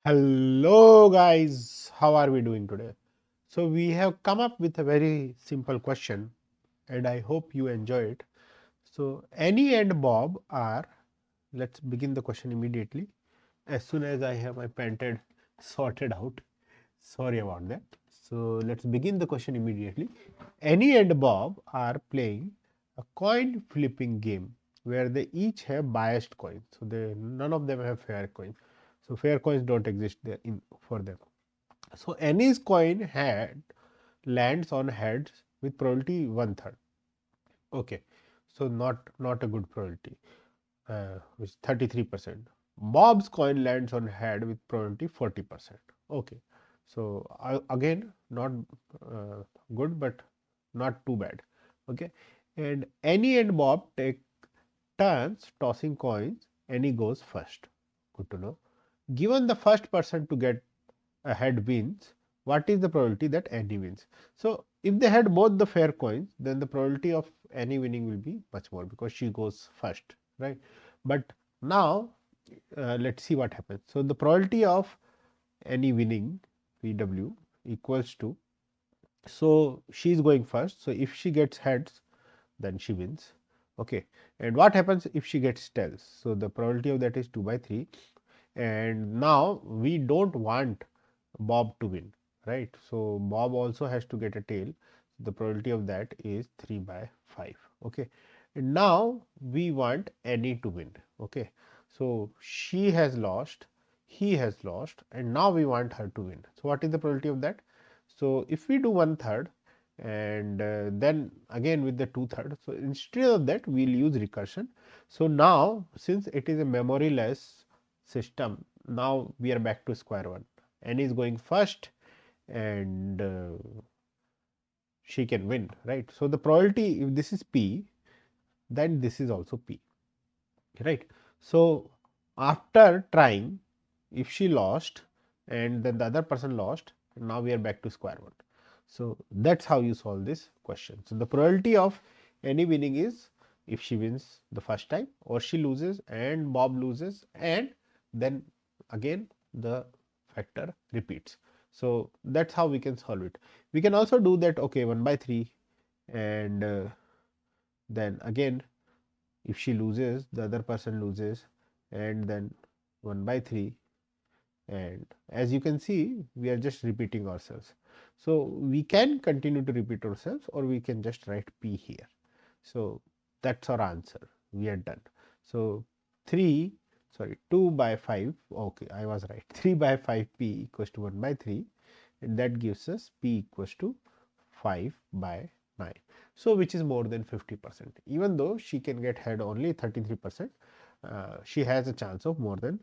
Hello guys, how are we doing today? So we have come up with a very simple question and I hope you enjoy it. So Annie and Bob are, let's begin the question immediately as soon as I have my painted sorted out. Sorry about that. So let's begin the question immediately. Annie and Bob are playing a coin flipping game where they each have biased coins. So none of them have fair coins. So fair coins don't exist there for them. So Annie's coin head lands on heads with probability one third. Okay, so not a good probability, which 33%. Bob's coin lands on head with probability 40%. Okay, so again not good, but not too bad. Okay, and Annie and Bob take turns tossing coins. Annie goes first. Good to know. Given the first person to get a head wins, what is the probability that Annie wins? So if they had both the fair coins, then the probability of Annie winning will be much more because she goes first, right? But now let's see what happens. So the probability of Annie winning PW equals to, so she is going first. So if she gets heads, then she wins. Okay, and what happens if she gets tails? So the probability of that is 2 by 3, and now we don't want Bob to win, right? So Bob also has to get a tail. The probability of that is 3 by 5. Okay, and now we want Annie to win. Okay, so she has lost, he has lost, and now we want her to win. So what is the probability of that? So if we do one third, and then again with the two third, so instead of that we'll use recursion. So now since it is a memoryless system, now we are back to square one. N is going first and she can win, right? So the probability, if this is P, then this is also P, right? So after trying, if she lost and then the other person lost, now we are back to square one. So that's how you solve this question. So the probability of any winning is if she wins the first time, or she loses and Bob loses, and then again the factor repeats. So that's how we can solve it. We can also do that, okay, 1 by 3, and then again if she loses, the other person loses, and then 1 by 3, and as you can see we are just repeating ourselves. So we can continue to repeat ourselves, or we can just write P here. So that's our answer, we are done. So 3, sorry, 2 by 5, okay, I was right, 3 by 5 P equals to 1 by 3, and that gives us P equals to 5 by 9. So which is more than 50%. Even though she can get head only 33%, she has a chance of more than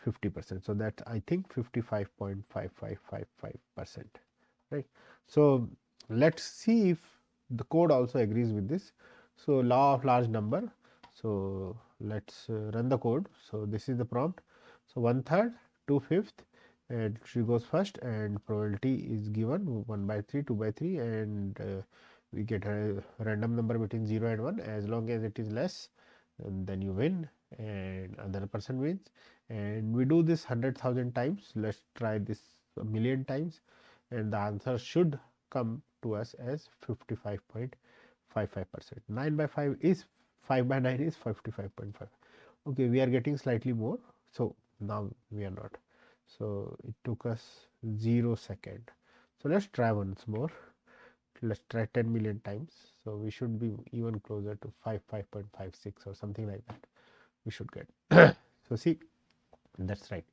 50%. So that I think 55.5555%, right? So let's see if the code also agrees with this. So law of large number. So let's run the code. So this is the prompt. So 1/3, 2/5, and she goes first, and probability is given 1 by 3, 2 by 3, and we get a random number between 0 and 1. As long as it is less, and then you win and another person wins. And we do this 100,000 times. Let's try this a million times, and the answer should come to us as 55.55%. 9 by 5 is 5 by 9 is 55.5. Okay, we are getting slightly more. So now we are not. So it took us 0 second. So let's try once more. Let's try 10 million times. So we should be even closer to 5.56 or something like that. We should get. So see, that's right.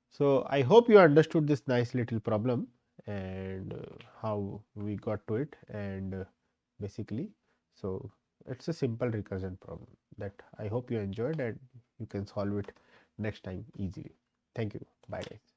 So I hope you understood this nice little problem, and how we got to it, and basically, so it's a simple recursion problem that I hope you enjoyed and you can solve it next time easily. Thank you. Bye guys.